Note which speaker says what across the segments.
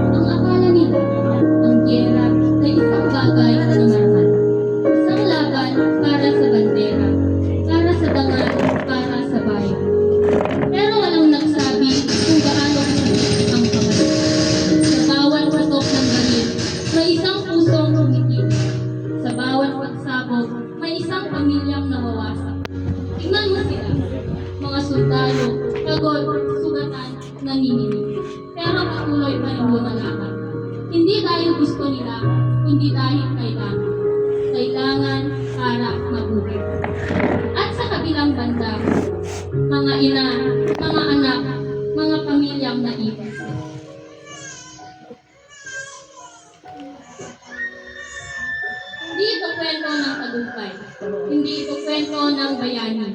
Speaker 1: Ang akala nila, ang giyera ay isang bagay na normal. Isang laban para sa bandera, para sa dangal, para sa bayan. Pero walang nagsabi kung gaano ang pangalan. Sa bawat patok ng baril, may isang pusong tumitig. Sa bawat pagsabog, may isang pamilyang nawawasak. Tingnan mo sila, mga sundalo, pagod, sugatan, nanginginig. Pero patuloy pa rin lumalaban. Hindi dahil gusto nila, kundi dahil kailangan. Kailangan para mabuhay. At sa kabilang banda, mga ina, mga anak, mga pamilyang naiwas. Hindi ito kwento ng tagumpay. Hindi ito kwento ng bayani.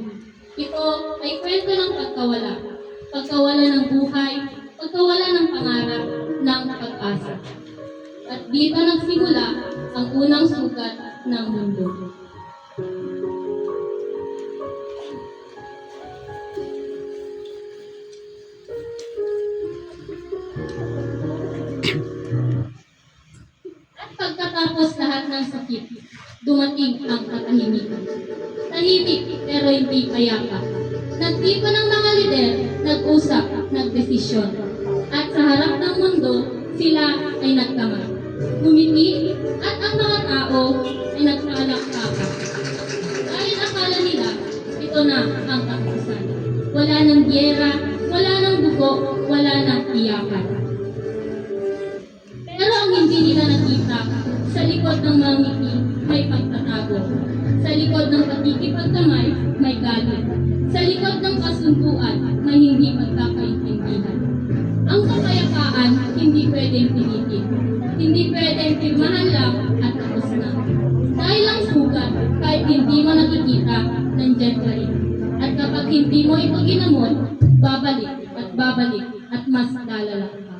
Speaker 1: Ito ay kwento ng pagkawala. Pagkawala ng buhay, pagkawala ng pangarap, ng pag-asa. At dito nagsimula ang unang sugat ng mundo. At pagkatapos lahat ng sakit, dumating ang katahimikan. Tahimik pero hindi payapa. Nagtipon ng mga lider, nag-usap, nagdesisyon. At sa harap ng mundo, sila ay nagkamay. Ngumiti at ang mga tao ay nagpalakpakan. Dahil akala nila, ito na ang katapusan. Wala ng giyera, wala ng dugo, wala ng iyakan. Pero ang hindi nila nakita, sa likod ng mga ngiti, may pagtatago. Sa likod ng pakikipagkamay, may galit. Sa likod ng kasunduan, may hindi pagkakaintindihan. Ang kapayapaan, hindi pwedeng pilitin. Hindi pwedeng pirmahan lang at tapos na. Dahil ang sugat, kahit hindi mo nakikita, nandyan pa rin. At kapag hindi mo ito ginamot, babalik at mas lalala pa.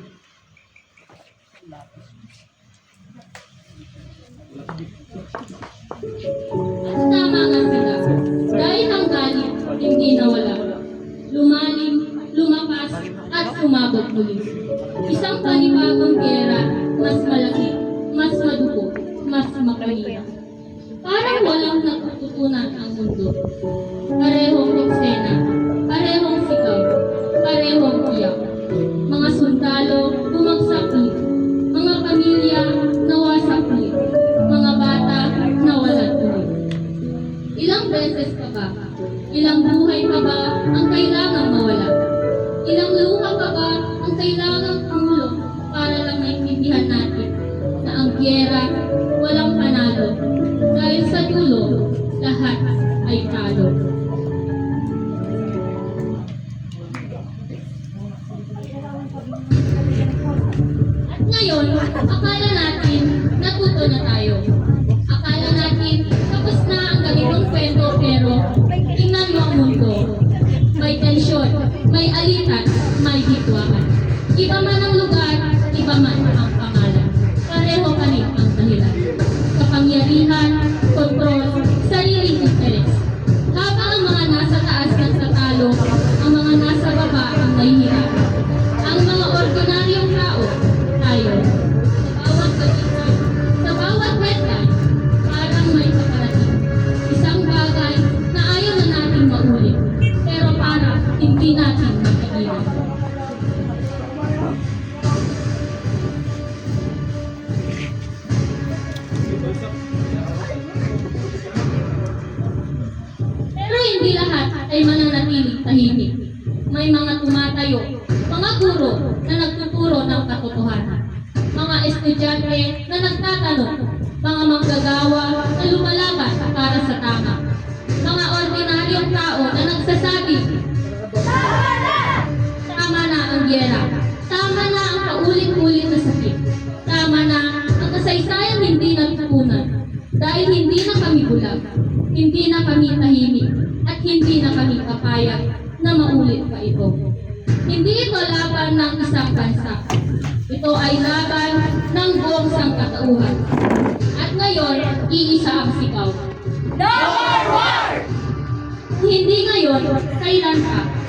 Speaker 1: At tama nga sila. Dahil ang galit, hindi nawala. Lumalim, lumakas, at sumabot muli. Isang panibagong giyera, mas malaki, mas madugo, mas makalina. Parang walang natututunan ang mundo. Parehong eksena, parehong sigaw, parehong iyak. Mga sundalo, bumagsak ulit. Mga pamilya, nawasak ulit. Mga bata, nawalan ulit. Ilang beses pa ba? Ilang buhay pa ba ang kailangang mawala? Ilang luha pa ba ang kailangang tumulong para lang maintindihan natin na ang giyera walang panalo dahil sa dulo lahat ay talo. At ngayon, akala natin natuto na tayo. Akala natin tapos na ang ganitong kwento pero tingnan mo ang mundo. May tensyon, may alitan, may hitwaan. Iba man ang lugar, iba man ang pangalan. Pareho pa rin ang dahilan. Kapangyarihan, kontrol, sariling interes. Habang ang mga nasa taas nagtatalo, ang mga nasa baba ang nahihirapan. Ang mga ordinaryong tao, tayo. Sa bawat kapitan, sa bawat headline, parang may kaparating. Isang bagay na ayaw na natin maulit. Pero para hindi natin mapigilan. Pero hindi lahat ay mananatiling tahimik. May mga tumatayo, mga guro na nagtuturo ng katotohanan, mga estudyante na nagtatanong, mga manggagawa na lumalaban para sa tama, mga ordinaryong tao na nagsasabi, tama na ang giyera, tama na ang paulit-ulit na sakit, tama na ang kasaysayan hindi natutunan, dahil hindi na kami bulag, hindi na kami tahimik, at hindi na kami papayag na maulit pa ito. Hindi ito laban ng isang bansa. Ito ay laban ng buong sangkatauhan. At ngayon, iisa ang sigaw.
Speaker 2: No more war!
Speaker 1: Hindi ngayon, kailan pa?